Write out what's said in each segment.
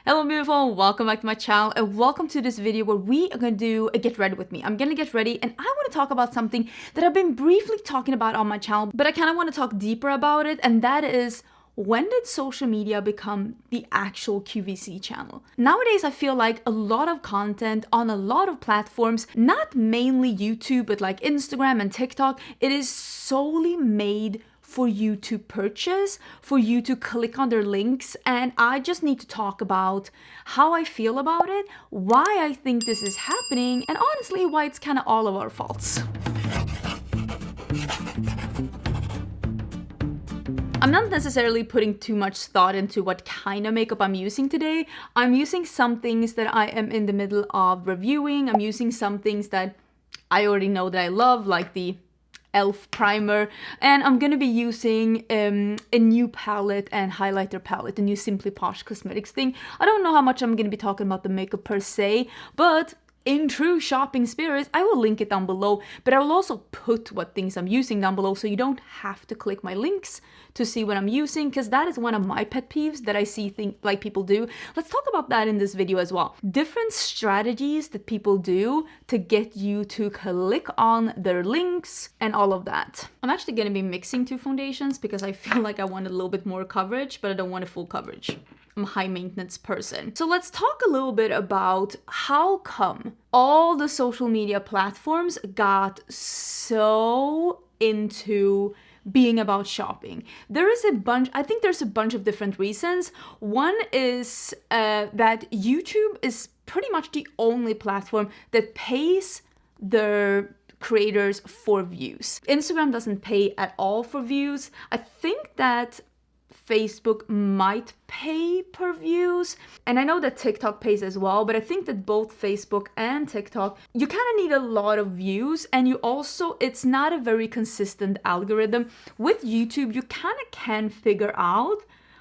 Hello beautiful, welcome back to my channel and welcome to this video where we are gonna do a get ready with me. I'm gonna get ready and I want to talk about something that I've been briefly talking about on my channel, but I kind of want to talk deeper about it, and that is, when did social media become the actual QVC channel? Nowadays, I feel like a lot of content on a lot of platforms, not mainly YouTube, but like Instagram and TikTok, it is solely made for you to purchase, for you to click on their links. And I just need to talk about how I feel about it, why I think this is happening, and honestly, why it's kind of all of our faults. I'm not necessarily putting too much thought into what kind of makeup I'm using today. I'm using some things that I am in the middle of reviewing. I'm using some things that I already know that I love, like the Elf primer, and I'm gonna be using a new palette and highlighter palette, the new Simply Posh Cosmetics thing. I don't know how much I'm gonna be talking about the makeup per se, but in true shopping spirit, I will link it down below, but I will also put what things I'm using down below so you don't have to click my links to see what I'm using, because that is one of my pet peeves that I see like people do. Let's talk about that in this video as well. Different strategies that people do to get you to click on their links and all of that. I'm actually going to be mixing two foundations because I feel like I want a little bit more coverage, but I don't want a full coverage. I'm a high maintenance person. So let's talk a little bit about how come all the social media platforms got so into being about shopping. I think there's a bunch of different reasons. One is that YouTube is pretty much the only platform that pays their creators for views. Instagram doesn't pay at all for views. I think that Facebook might pay per views, and I know that TikTok pays as well, but I think that both Facebook and TikTok, you kind of need a lot of views, and you also, it's not a very consistent algorithm. With YouTube, you kind of can figure out,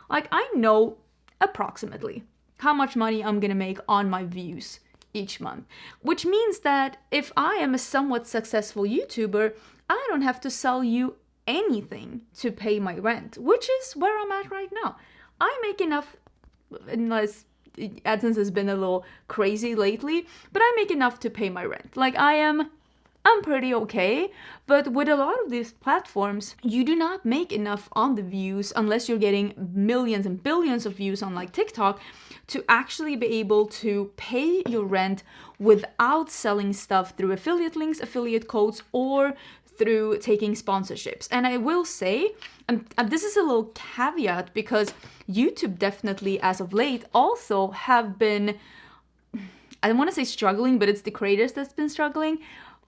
like, I know approximately how much money I'm gonna make on my views each month, which means that if I am a somewhat successful YouTuber, I don't have to sell you anything to pay my rent, which is where I'm at right now. I make enough, unless AdSense has been a little crazy lately, but I make enough to pay my rent. Like I'm pretty okay, but with a lot of these platforms, you do not make enough on the views unless you're getting millions and billions of views on like TikTok to actually be able to pay your rent without selling stuff through affiliate links, affiliate codes, or through taking sponsorships. And I will say, and this is a little caveat, because YouTube definitely as of late also have been, I don't want to say struggling, but it's the creators that's been struggling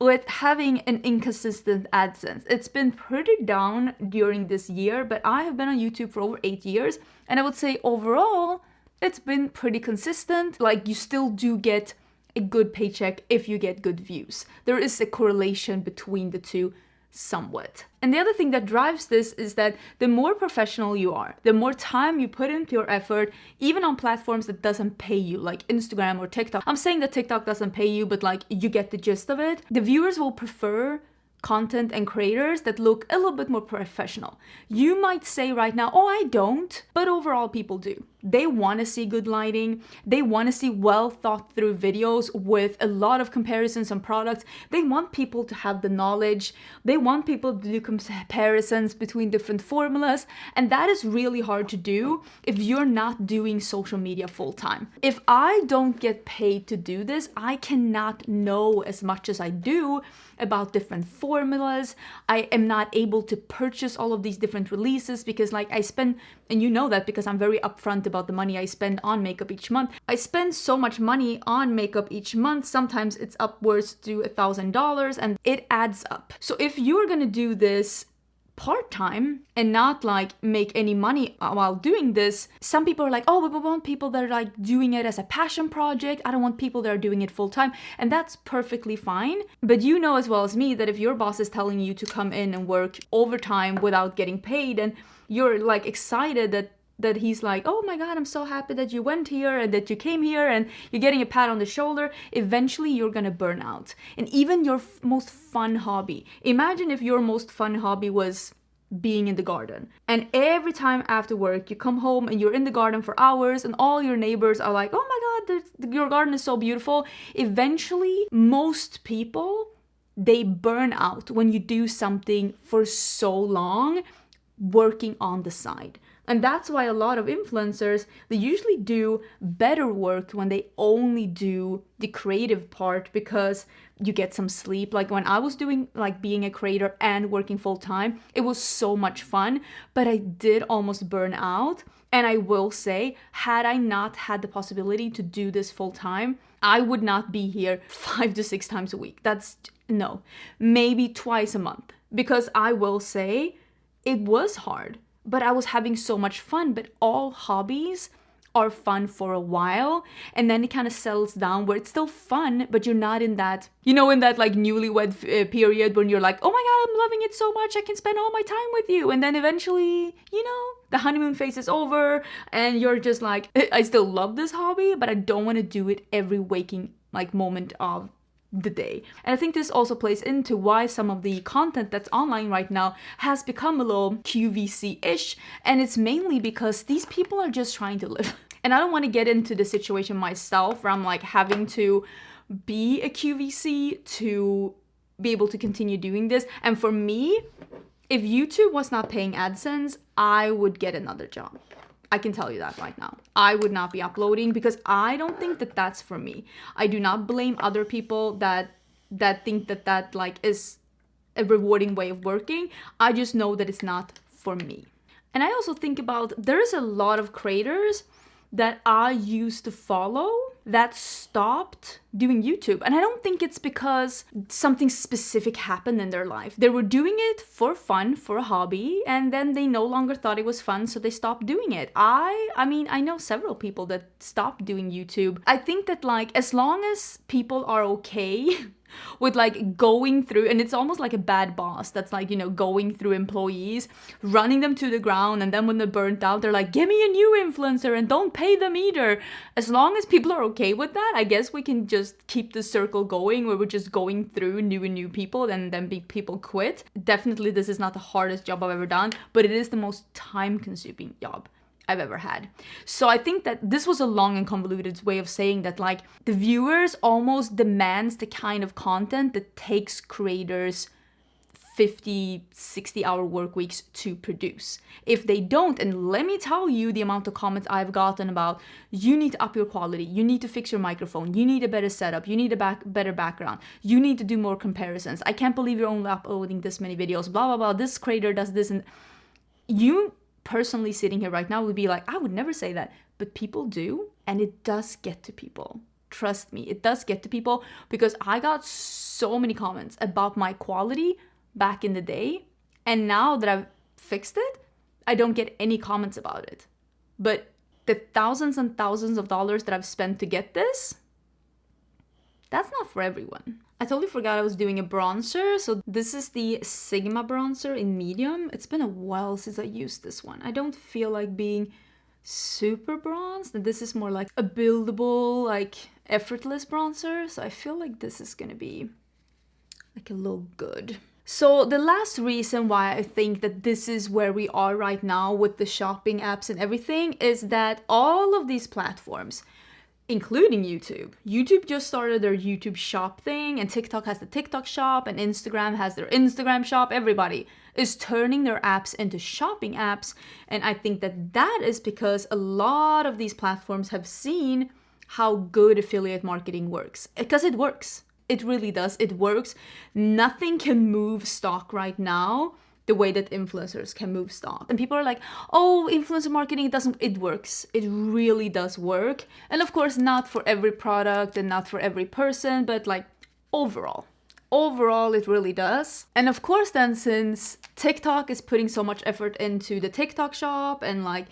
with having an inconsistent AdSense. It's been pretty down during this year, but I have been on YouTube for over 8 years, and I would say overall, it's been pretty consistent. Like, you still do get a good paycheck if you get good views. There is a correlation between the two somewhat. And the other thing that drives this is that the more professional you are, the more time you put into your effort, even on platforms that doesn't pay you, like Instagram or TikTok. I'm saying that TikTok doesn't pay you, but like, you get the gist of it. The viewers will prefer content and creators that look a little bit more professional. You might say right now, oh, I don't, but overall people do. They want to see good lighting. They want to see well thought through videos with a lot of comparisons on products. They want people to have the knowledge. They want people to do comparisons between different formulas. And that is really hard to do if you're not doing social media full time. If I don't get paid to do this, I cannot know as much as I do about different formulas. I am not able to purchase all of these different releases because like I spend, and you know that because I'm very upfront about the money I spend on makeup each month. I spend so much money on makeup each month. Sometimes it's upwards to $1,000 and it adds up. So if you're gonna do this part-time and not like make any money while doing this, some people are like, oh, we want people that are like doing it as a passion project. I don't want people that are doing it full-time, and that's perfectly fine. But you know as well as me that if your boss is telling you to come in and work overtime without getting paid, and you're like excited that he's like, oh my god, I'm so happy that you went here and that you came here, and you're getting a pat on the shoulder, eventually you're gonna burn out. And even your most fun hobby, imagine if your most fun hobby was being in the garden. And every time after work, you come home and you're in the garden for hours and all your neighbors are like, oh my God, your garden is so beautiful. Eventually, most people, they burn out when you do something for so long, working on the side. And that's why a lot of influencers, they usually do better work when they only do the creative part, because you get some sleep. Like when I was doing like being a creator and working full time, it was so much fun, but I did almost burn out. And I will say, had I not had the possibility to do this full time, I would not be here 5 to 6 times a week. That's no, maybe twice a month, because I will say it was hard. But I was having so much fun. But all hobbies are fun for a while, and then it kind of settles down where it's still fun, but you're not in that, you know, in that like newlywed period when you're like, oh my God, I'm loving it so much, I can spend all my time with you. And then eventually, you know, the honeymoon phase is over and you're just like, I still love this hobby, but I don't want to do it every waking like moment of the day. And I think this also plays into why some of the content that's online right now has become a little QVC-ish, and it's mainly because these people are just trying to live. And I don't want to get into the situation myself where I'm like having to be a QVC to be able to continue doing this. And for me, if YouTube was not paying AdSense, I would get another job. I can tell you that right now. I would not be uploading because I don't think that that's for me. I do not blame other people that think that like is a rewarding way of working. I just know that it's not for me. And I also think about, there's a lot of creators that I used to follow that stopped doing YouTube. And I don't think it's because something specific happened in their life. They were doing it for fun, for a hobby, and then they no longer thought it was fun, so they stopped doing it. I mean, I know several people that stopped doing YouTube. I think that like, as long as people are okay with like going through, and it's almost like a bad boss that's like, you know, going through employees, running them to the ground, and then when they're burnt out, they're like, give me a new influencer and don't pay them either. As long as people are okay with that, I guess we can just keep the circle going where we're just going through new and new people, and then people quit. Definitely this is not the hardest job I've ever done, but it is the most time-consuming job I've ever had. So I think that this was a long and convoluted way of saying that like the viewers almost demands the kind of content that takes creators 50, 60-hour work weeks to produce. If they don't, and let me tell you the amount of comments I've gotten about, you need to up your quality, you need to fix your microphone, you need a better setup, you need a better background, you need to do more comparisons, I can't believe you're only uploading this many videos, blah, blah, blah, this creator does this, and you personally sitting here right now would be like, I would never say that, but people do, and it does get to people. Trust me, it does get to people, because I got so many comments about my quality back in the day, and now that I've fixed it, I don't get any comments about it. But the thousands and thousands of dollars that I've spent to get this, that's not for everyone. I totally forgot I was doing a bronzer. So this is the Sigma bronzer in medium. It's been a while since I used this one. I don't feel like being super bronzed. This is more like a buildable, like effortless bronzer. So I feel like this is gonna be like a little good. So the last reason why I think that this is where we are right now with the shopping apps and everything is that all of these platforms, including YouTube. YouTube just started their YouTube shop thing, and TikTok has the TikTok shop, and Instagram has their Instagram shop. Everybody is turning their apps into shopping apps. And I think that that is because a lot of these platforms have seen how good affiliate marketing works. Because it works. It really does. It works. Nothing can move stock right now the way that influencers can move stock. And people are like, oh, influencer marketing, it works. It really does work. And of course, not for every product and not for every person, but like overall, it really does. And of course then, since TikTok is putting so much effort into the TikTok shop, and like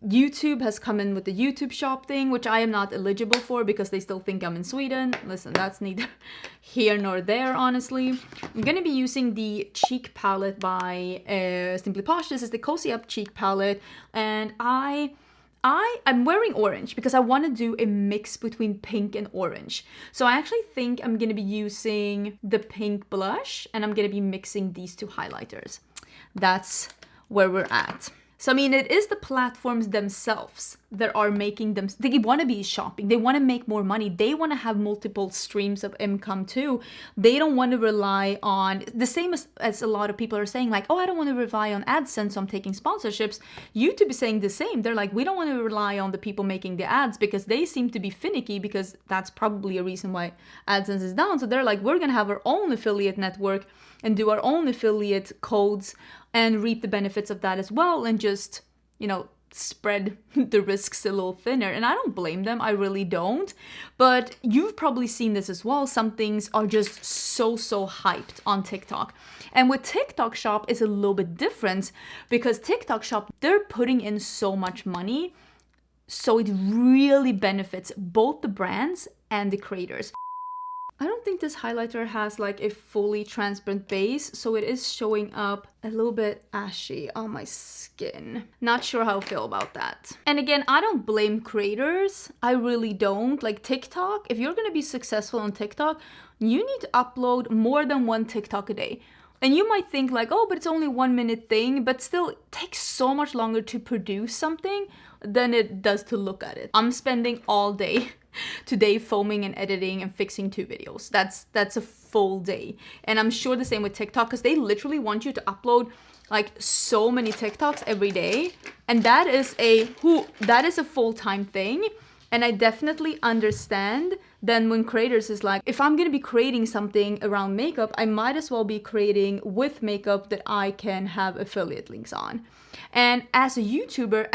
YouTube has come in with the YouTube shop thing, which I am not eligible for because they still think I'm in Sweden. Listen, that's neither here nor there, honestly. I'm gonna be using the cheek palette by Simply Posh. This is the Cozy Up cheek palette, and I'm wearing orange because I want to do a mix between pink and orange. So I actually think I'm gonna be using the pink blush, and I'm gonna be mixing these two highlighters. That's where we're at. So, I mean, it is the platforms themselves that are making them, they want to be shopping. They want to make more money. They want to have multiple streams of income too. They don't want to rely on, the same as a lot of people are saying, like, oh, I don't want to rely on AdSense, so I'm taking sponsorships. YouTube is saying the same. They're like, we don't want to rely on the people making the ads because they seem to be finicky, because that's probably a reason why AdSense is down. So they're like, we're going to have our own affiliate network and do our own affiliate codes and reap the benefits of that as well, and just, you know, spread the risks a little thinner. And I don't blame them, I really don't. But you've probably seen this as well. Some things are just so hyped on TikTok. And with TikTok Shop is a little bit different, because TikTok Shop, they're putting in so much money, so it really benefits both the brands and the creators. I don't think this highlighter has like a fully transparent base, so it is showing up a little bit ashy on my skin. Not sure how I feel about that. And again, I don't blame creators. I really don't. Like TikTok, if you're gonna be successful on TikTok, you need to upload more than one TikTok a day. And you might think like, oh, but it's only 1 minute thing, but still it takes so much longer to produce something than it does to look at it. I'm spending all day today filming and editing and fixing 2 videos. That's a full day. And I'm sure the same with TikTok, because they literally want you to upload like so many TikToks every day. And that is a full-time thing. And I definitely understand then when creators is like, if I'm going to be creating something around makeup, I might as well be creating with makeup that I can have affiliate links on. And as a YouTuber,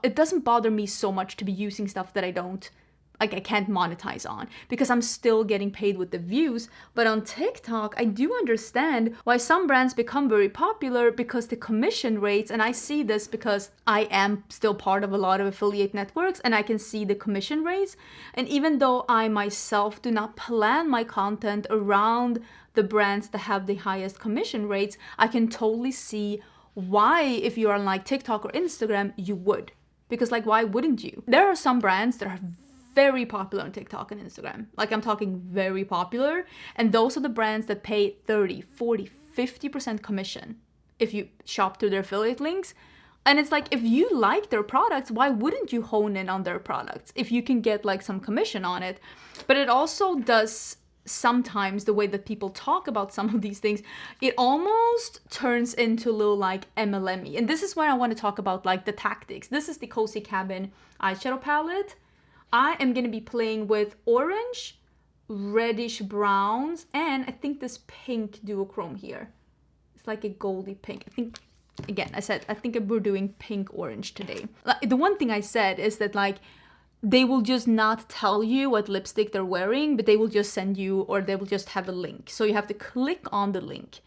it doesn't bother me so much to be using stuff that I can't monetize on, because I'm still getting paid with the views. But on TikTok, I do understand why some brands become very popular, because the commission rates, and I see this because I am still part of a lot of affiliate networks and I can see the commission rates. And even though I myself do not plan my content around the brands that have the highest commission rates, I can totally see why, if you're on like TikTok or Instagram, you would. Because like, why wouldn't you? There are some brands that are very popular on TikTok and Instagram. Like I'm talking very popular. And those are the brands that pay 30, 40, 50% commission if you shop through their affiliate links. And it's like, if you like their products, why wouldn't you hone in on their products if you can get like some commission on it? But it also does sometimes, the way that people talk about some of these things, it almost turns into a little like MLM-y. And this is where I want to talk about like the tactics. This is the Cozy Cabin eyeshadow palette. I am going to be playing with orange, reddish browns, and I think this pink duochrome here. It's like a goldy pink. I think, again, I think we're doing pink orange today. The one thing I said is that like, they will just not tell you what lipstick they're wearing, but they will just send you, or they will just have a link. So you have to click on the link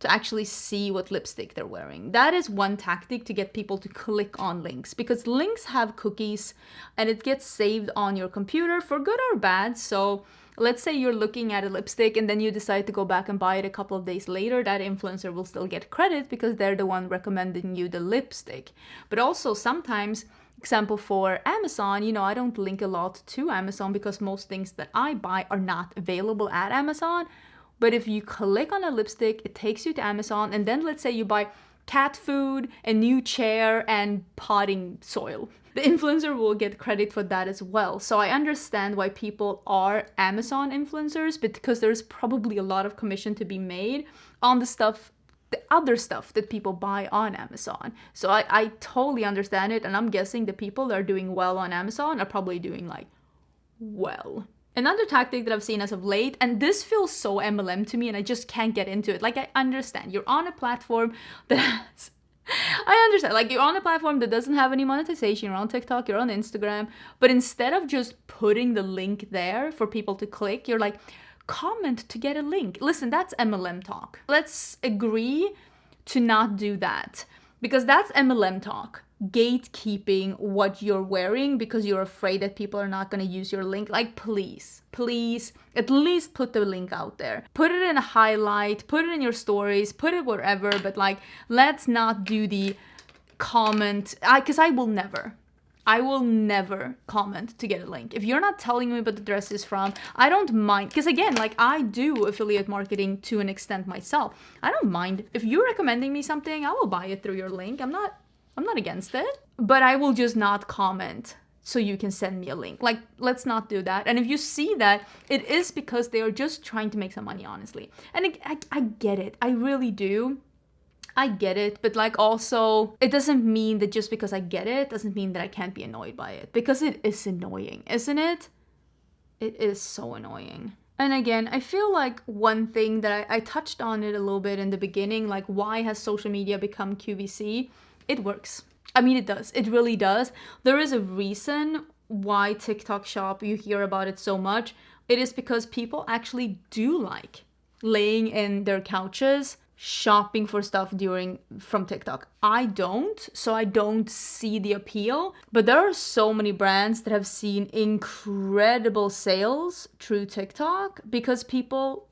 to actually see what lipstick they're wearing. That is one tactic to get people to click on links, because links have cookies and it gets saved on your computer for good or bad. So let's say you're looking at a lipstick and then you decide to go back and buy it a couple of days later, that influencer will still get credit because they're the one recommending you the lipstick. But also sometimes, example for Amazon, you know, I don't link a lot to Amazon because most things that I buy are not available at Amazon. But if you click on a lipstick, it takes you to Amazon, and then let's say you buy cat food, a new chair, and potting soil. The influencer will get credit for that as well. So I understand why people are Amazon influencers, because there's probably a lot of commission to be made on the other stuff that people buy on Amazon. So I totally understand it, and I'm guessing the people that are doing well on Amazon are probably doing like well. Another tactic that I've seen as of late, and this feels so MLM to me and I just can't get into it. Like, I understand you're on a platform that has, I understand, like, you're on a platform that doesn't have any monetization. You're on TikTok, you're on Instagram, but instead of just putting the link there for people to click, you're like, comment to get a link. Listen, that's MLM talk. Let's agree to not do that, because that's MLM talk. Gatekeeping what you're wearing because you're afraid that people are not going to use your link. Like, please at least put the link out there, put it in a highlight, put it in your stories, put it wherever, but like, let's not do the comment, because I will never I will never comment to get a link. If you're not telling me what the dress is from, I don't mind. Because again, like I do affiliate marketing to an extent myself. I don't mind. If you're recommending me something, I will buy it through your link. I'm not against it. But I will just not comment so you can send me a link. Like, let's not do that. And if you see that, it is because they are just trying to make some money, honestly. And I get it. I really do. I get it, but like also, it doesn't mean that just because I get it, doesn't mean that I can't be annoyed by it. Because it is annoying, isn't it? It is so annoying. And again, I feel like one thing that I touched on it a little bit in the beginning, like why has social media become QVC? It works. I mean, it does. It really does. There is a reason why TikTok Shop, you hear about it so much. It is because people actually do like laying in their couches, shopping for stuff from TikTok. I don't, so I don't see the appeal. But there are so many brands that have seen incredible sales through TikTok because people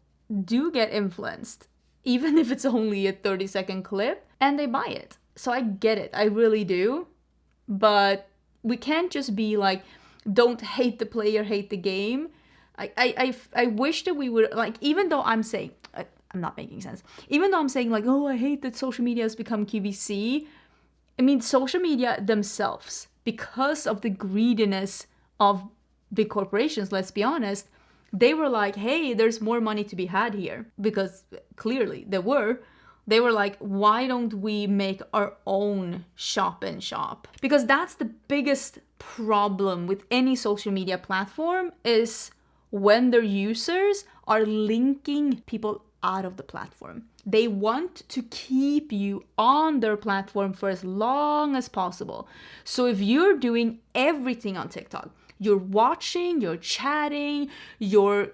do get influenced, even if it's only a 30-second clip, and they buy it. So I get it, I really do. But we can't just be like, don't hate the player, hate the game. I wish that we would, like, even though I'm saying, I'm not making sense. Even though I'm saying like, oh, I hate that social media has become QVC. I mean, social media themselves, because of the greediness of big corporations, let's be honest, they were like, hey, there's more money to be had here. Because clearly there were. They were like, why don't we make our own shop in shop? Because that's the biggest problem with any social media platform is when their users are linking people out of the platform. They want to keep you on their platform for as long as possible. So if you're doing everything on TikTok, you're watching, you're chatting, you're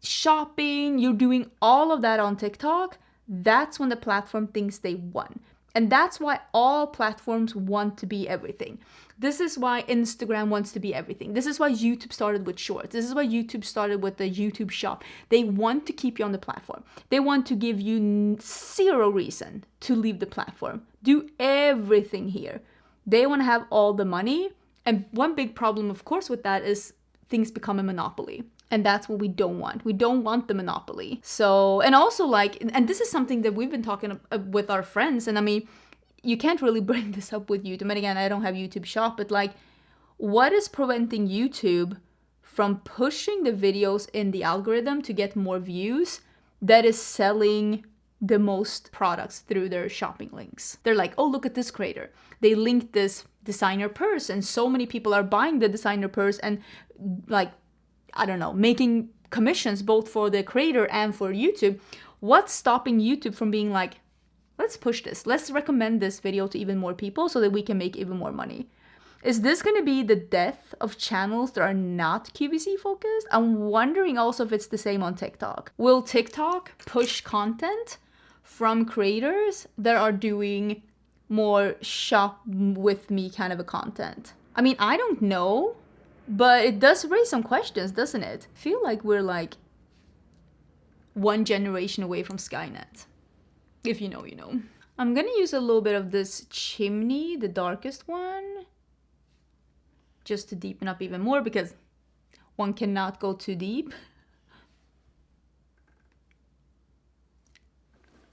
shopping, you're doing all of that on TikTok, that's when the platform thinks they won. And that's why all platforms want to be everything. This is why Instagram wants to be everything. This is why YouTube started with Shorts. This is why YouTube started with the YouTube shop. They want to keep you on the platform. They want to give you zero reason to leave the platform. Do everything here. They want to have all the money. And one big problem, of course, with that is things become a monopoly. And that's what we don't want. We don't want the monopoly. So, and also like, and this is something that we've been talking with our friends. And I mean, you can't really bring this up with YouTube. And again, I don't have YouTube shop, but like, what is preventing YouTube from pushing the videos in the algorithm to get more views that is selling the most products through their shopping links? They're like, oh, look at this creator. They linked this designer purse and so many people are buying the designer purse and like, I don't know, making commissions both for the creator and for YouTube. What's stopping YouTube from being like, let's push this. Let's recommend this video to even more people so that we can make even more money. Is this going to be the death of channels that are not QVC focused? I'm wondering also if it's the same on TikTok. Will TikTok push content from creators that are doing more shop with me kind of a content? I mean, I don't know, but it does raise some questions, doesn't it? I feel like we're like one generation away from Skynet. If you know, you know. I'm gonna use a little bit of this chimney, the darkest one, just to deepen up even more because one cannot go too deep.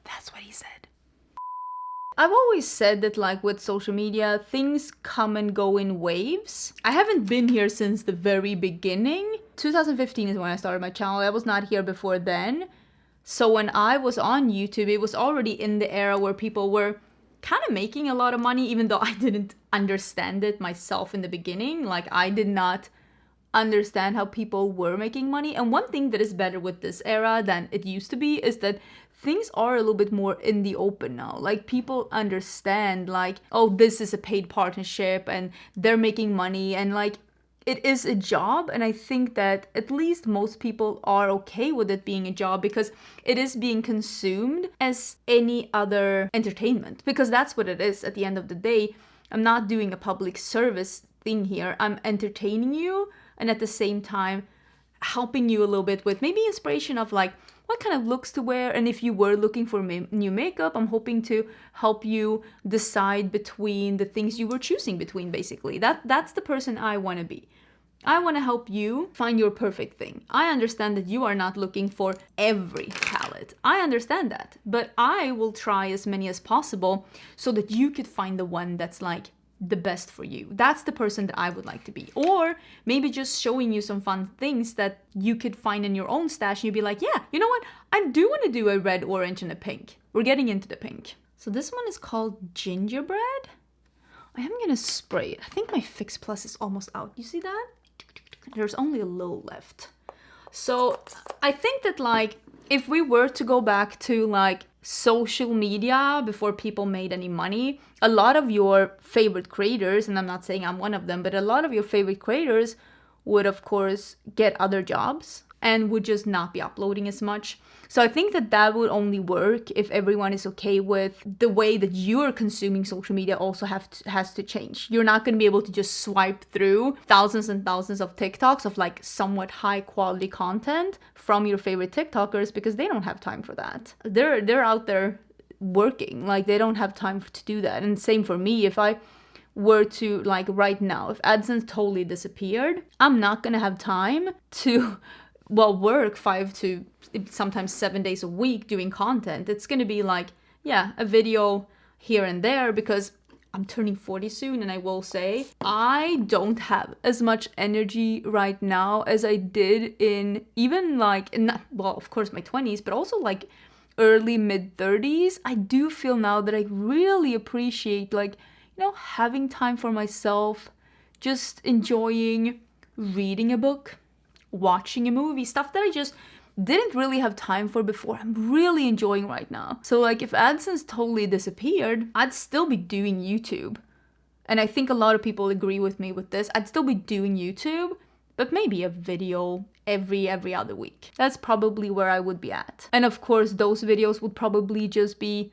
That's what he said. I've always said that like with social media, things come and go in waves. I haven't been here since the very beginning. 2015 is when I started my channel. I was not here before then. So when I was on YouTube, it was already in the era where people were kind of making a lot of money, even though I didn't understand it myself in the beginning. Like I did not understand how people were making money. And one thing that is better with this era than it used to be is that things are a little bit more in the open now. Like people understand like, oh, this is a paid partnership and they're making money and like it is a job. And I think that at least most people are okay with it being a job because it is being consumed as any other entertainment, because that's what it is at the end of the day. I'm not doing a public service thing here. I'm entertaining you and at the same time helping you a little bit with maybe inspiration of like what kind of looks to wear. And if you were looking for new makeup, I'm hoping to help you decide between the things you were choosing between, basically. That's the person I want to be. I want to help you find your perfect thing. I understand that you are not looking for every palette. I understand that. But I will try as many as possible so that you could find the one that's like the best for you. That's the person that I would like to be. Or maybe just showing you some fun things that you could find in your own stash and you'd be like, yeah, you know what? I do want to do a red, orange, and a pink. We're getting into the pink. So this one is called Gingerbread. I am gonna spray it. I think my Fix Plus is almost out. You see that? There's only a little left. So I think that like if we were to go back to like social media before people made any money, a lot of your favorite creators, and I'm not saying I'm one of them, but a lot of your favorite creators would of course get other jobs and would just not be uploading as much. So I think that that would only work if everyone is okay with the way that you're consuming social media also has to change. You're not going to be able to just swipe through thousands and thousands of TikToks of like somewhat high quality content from your favorite TikTokers because they don't have time for that. They're out there working, like they don't have time to do that. And same for me. If I were to like right now, if AdSense totally disappeared, I'm not going to have time to work 5 to sometimes 7 days a week doing content. It's gonna be like, yeah, a video here and there because I'm turning 40 soon, and I will say I don't have as much energy right now as I did in even like, of course my 20s, but also like early mid 30s. I do feel now that I really appreciate like, you know, having time for myself, just enjoying reading a book, watching a movie, stuff that I just didn't really have time for before. I'm really enjoying right now. So like if AdSense totally disappeared, I'd still be doing YouTube. And I think a lot of people agree with me with this. I'd still be doing YouTube, but maybe a video every other week. That's probably where I would be at. And of course, those videos would probably just be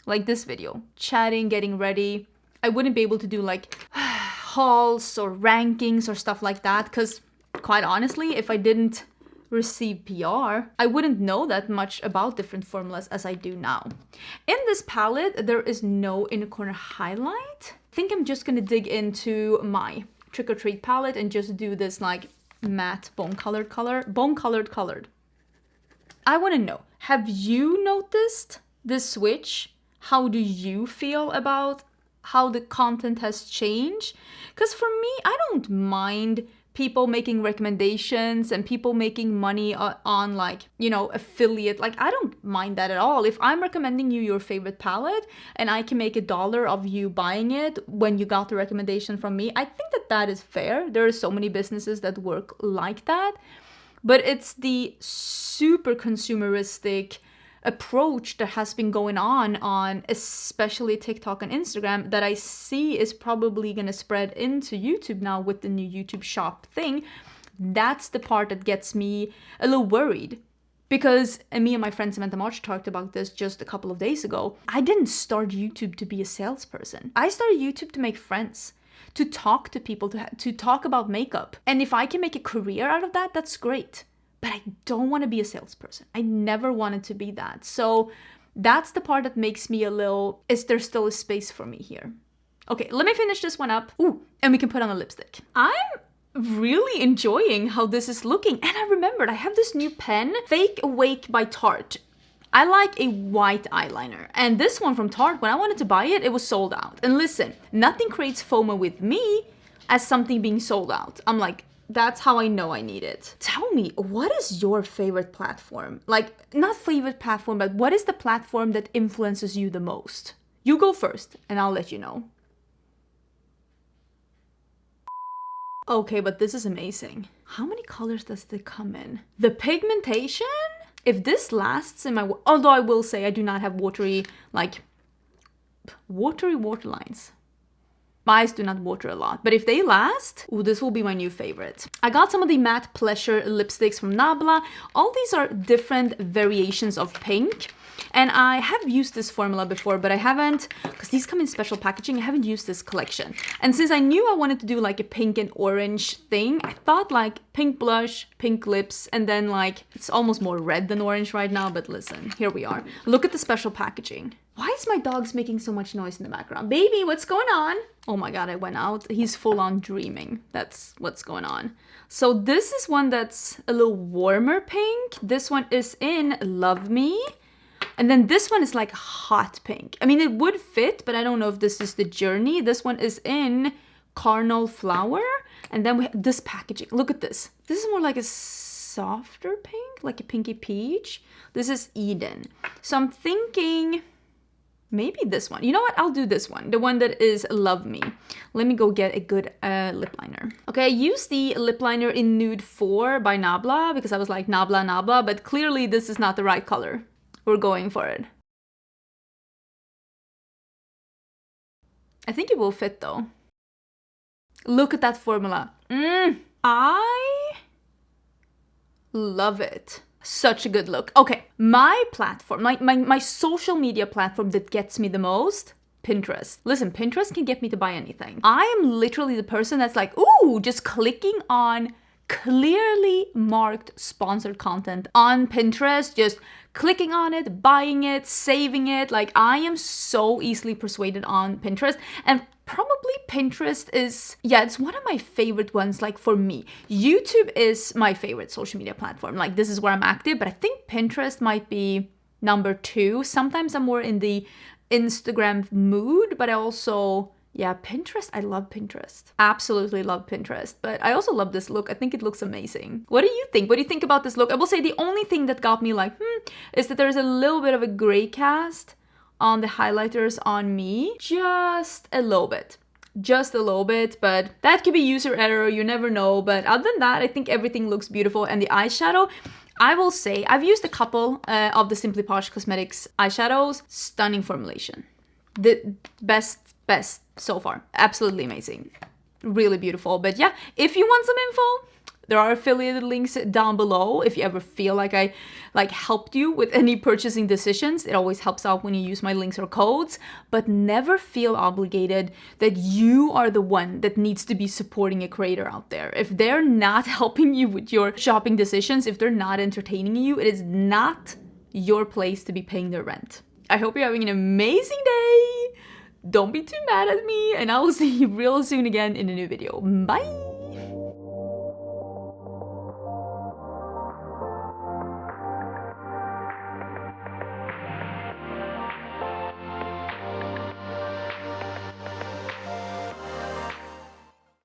like this video, chatting, getting ready. I wouldn't be able to do like hauls or rankings or stuff like that because quite honestly, if I didn't receive PR, I wouldn't know that much about different formulas as I do now. In this palette, there is no inner corner highlight. I think I'm just gonna dig into my Trick or Treat palette and just do this like matte bone colored colored. I wanna know, have you noticed this switch? How do you feel about how the content has changed? Because for me, I don't mind people making recommendations and people making money on like, you know, affiliate. Like, I don't mind that at all. If I'm recommending you your favorite palette and I can make $1 of you buying it when you got the recommendation from me, I think that that is fair. There are so many businesses that work like that. But it's the super consumeristic approach that has been going on especially TikTok and Instagram that I see is probably going to spread into YouTube now with the new YouTube shop thing. That's the part that gets me a little worried. Because me and my friend Samantha March talked about this just a couple of days ago. I didn't start YouTube to be a salesperson. I started YouTube to make friends, to talk to people, to talk about makeup. And if I can make a career out of that, that's great. But I don't want to be a salesperson. I never wanted to be that. So that's the part that makes me a little, is there still a space for me here? Okay, let me finish this one up. Ooh, and we can put on a lipstick. I'm really enjoying how this is looking. And I remembered I have this new pen, Fake Awake by Tarte. I like a white eyeliner. And this one from Tarte, when I wanted to buy it, it was sold out. And listen, nothing creates FOMO with me as something being sold out. I'm like, that's how I know I need it. Tell me, what is your favorite platform? Like, not favorite platform, but what is the platform that influences you the most? You go first, and I'll let you know. Okay, but this is amazing. How many colors does it come in? The pigmentation? If this lasts in my... Although I will say I do not have watery waterlines. My eyes do not water a lot, but if they last, ooh, this will be my new favorite. I got some of the Matte Pleasure lipsticks from Nabla. All these are different variations of pink. And I have used this formula before, but I haven't, because these come in special packaging, I haven't used this collection. And since I knew I wanted to do like a pink and orange thing, I thought like pink blush, pink lips, and then like, it's almost more red than orange right now, but listen, here we are. Look at the special packaging. Why is my dog's making so much noise in the background? Baby, what's going on? Oh my God, I went out. He's full on dreaming. That's what's going on. So this is one that's a little warmer pink. This one is in Love Me. And then this one is like hot pink. I mean, it would fit, but I don't know if this is the Journey. This one is in Carnal Flower. And then we have this packaging. Look at this. This is more like a softer pink, like a pinky peach. This is Eden. So I'm thinking maybe this one. You know what? I'll do this one. The one that is Love Me. Let me go get a good lip liner. Okay, I used the lip liner in Nude 4 by Nabla because I was like, Nabla, Nabla. But clearly this is not the right color. We're going for it. I think it will fit though. Look at that formula. I love it. Such a good look. Okay, my platform, my social media platform that gets me the most, Pinterest. Listen, Pinterest can get me to buy anything. I am literally the person that's like, ooh, just clicking on clearly marked sponsored content on Pinterest, just clicking on it, buying it, saving it. Like, I am so easily persuaded on Pinterest. And probably Pinterest is, yeah, it's one of my favorite ones, like for me. YouTube is my favorite social media platform. Like, this is where I'm active, but I think Pinterest might be number 2. Sometimes I'm more in the Instagram mood, but I also, yeah, Pinterest, I love Pinterest. Absolutely love Pinterest. But I also love this look. I think it looks amazing. What do you think? What do you think about this look? I will say the only thing that got me like, is that there's a little bit of a gray cast on the highlighters on me. Just a little bit. Just a little bit, but that could be user error. You never know. But other than that, I think everything looks beautiful. And the eyeshadow, I will say, I've used a couple of the Simply Posh Cosmetics eyeshadows. Stunning formulation. The best so far. Absolutely amazing. Really beautiful. But yeah, if you want some info, there are affiliated links down below. If you ever feel like I helped you with any purchasing decisions, it always helps out when you use my links or codes. But never feel obligated that you are the one that needs to be supporting a creator out there. If they're not helping you with your shopping decisions, if they're not entertaining you, it is not your place to be paying their rent. I hope you're having an amazing day. Don't be too mad at me, and I will see you real soon again in a new video. Bye!